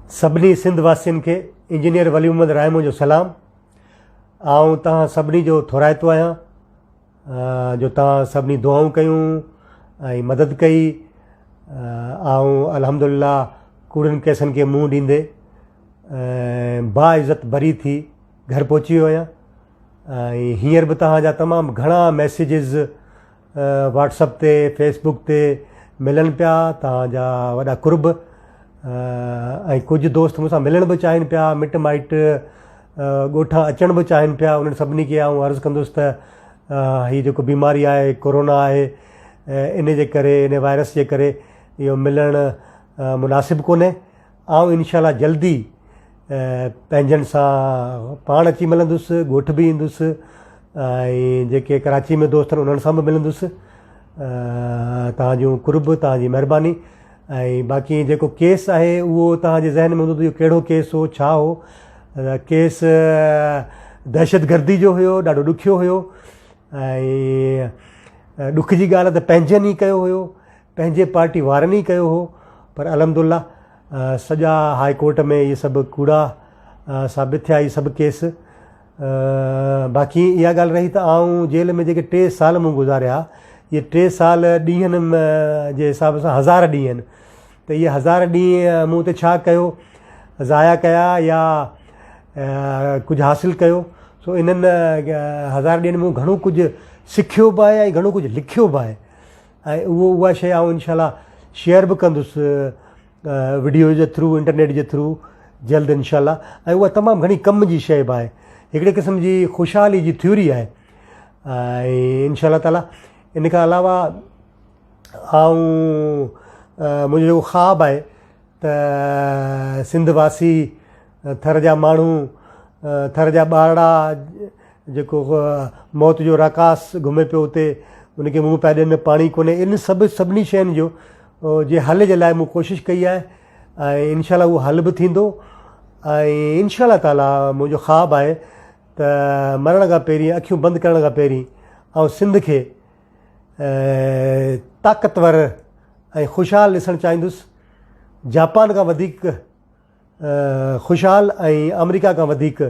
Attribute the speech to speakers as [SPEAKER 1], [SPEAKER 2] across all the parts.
[SPEAKER 1] सभिनी सिंध वासियुनि खे इंजीनियर वली मोहम्मद रायमो जो सलाम। आऊं तव्हां सभिनी जो थोराइतो आहियां जो तव्हां सभिनी दुआऊं कयूं ऐं मदद कई। आऊं अल्हम्दुलिल्लाह कूड़नि केसनि खे मुंहुं ॾींदे बाइज़त भरी थी घर पहुची वियो आहियां। ऐं हींअर बि तव्हांजा तमामु घणा मैसेजिस व्हाट्सअप ते फेसबुक ते मिलनि पिया, तव्हांजा वॾा कुर्ब ऐं कुझु दोस्त मूंसां मिलण बि चाहिनि पिया, मिट माइट ॻोठां अचण बि चाहिनि पिया। उन्हनि सभिनी खे आऊं अर्ज़ु कंदुसि त हीअ जेको बीमारी आहे कोरोना आहे, इन जे करे, इन वायरस जे करे इहो मिलणु मुनासिबु कोन्हे। आऊं इनशाला जल्दी पंहिंजनि सां पाण अची मिलंदुसि, ॻोठ बि ईंदुसि ऐं जेके कराची में दोस्त आहिनि उन्हनि सां बि मिलंदुसि। तव्हांजूं कुर्ब, तव्हांजी महिरबानी। ऐं बाक़ी जेको केस आहे उहो तव्हांजे ज़हन में हूंदो त इहो कहिड़ो केस हो, छा हो। केस दहशतगर्दी जो हुयो, ॾाढो ॾुखियो हुयो। ऐं ॾुख जी ॻाल्हि आहे त पंहिंजनि ई कयो हुयो, पंहिंजे पार्टी वारनि ई कयो हो। पर अल्हम्दुलिल्लाह सॼा हाई कोर्ट में इहे सभु कूड़ा साबित थिया, इहे सभु केस। बाक़ी इहा ॻाल्हि रही त आऊं जेल में जेके 3 साल मूं गुज़ारिया, इहे 3 साल ॾींहंनि जे हिसाब सां 1000 ॾींहं आहिनि। त इहे 1000 ॾींहं मूं ते छा कयो, ज़ाया कया या कुझु हासिलु कयो। सो इन्हनि 1000 ॾींहंनि में घणो कुझु सिखियो बि आहे ऐं घणो कुझु लिखियो बि आहे। ऐं उहा शइ आऊं इनशाला शेयर बि कंदुसि वीडियो जे थ्रू, इंटरनेट जे थ्रू जल्द इनशाला। ऐं उहा तमामु घणी कम जी शइ बि आहे, हिकिड़े क़िस्म जी ख़ुशहाली जी थ्योरी आहे। ऐं इनशाला ताला इन खां अलावा मुंहिंजो जेको ख़्वाबु आहे त सिंध वासी, थर जा माण्हू, थर जा ॿारड़ा जेको मौत जो रकास घुमे पियो उते, उनखे मुंहुं पिया ॾियनि, पाणी कोन्हे, इन सभिनी शयुनि जो जे हल जे लाइ मूं कोशिशि कई आहे। ऐं इनशाला उहो हल बि थींदो। ऐं इनशाला ताला मुंहिंजो ख़्वाबु आहे त मरण खां पहिरीं, अखियूं बंदि करण खां पहिरीं ऐं सिंध खे ताक़तवर ऐं ख़ुशहाल ॾिसणु चाहींदुसि। जापान खां वधीक ख़ुशहाल ऐं अमेरिका खां वधीक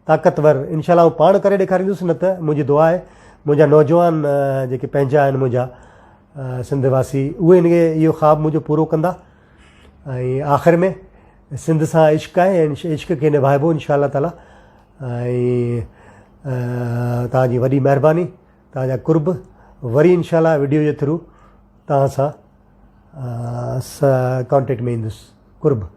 [SPEAKER 1] ताक़तवर इनशाला आऊं पाण करे ॾेखारींदुसि। न त मुंहिंजी दुआ आहे मुंहिंजा नौजवान जेके पंहिंजा आहिनि, मुंहिंजा सिंध वासी, उहे इनखे इहो ख़्वाबु मुंहिंजो पूरो कंदा। ऐं आख़िर में सिंध सां इश्क़ आहे ऐं इश्क़ खे निभाइबो इनशाला ताला। ऐं तव्हांजी वॾी महिरबानी, तव्हांजा कुर्ब। वरी इनशाला वीडियो जे थ्रू तव्हां सां कॉन्टेक्ट में ईंदुसि। कुर्ब।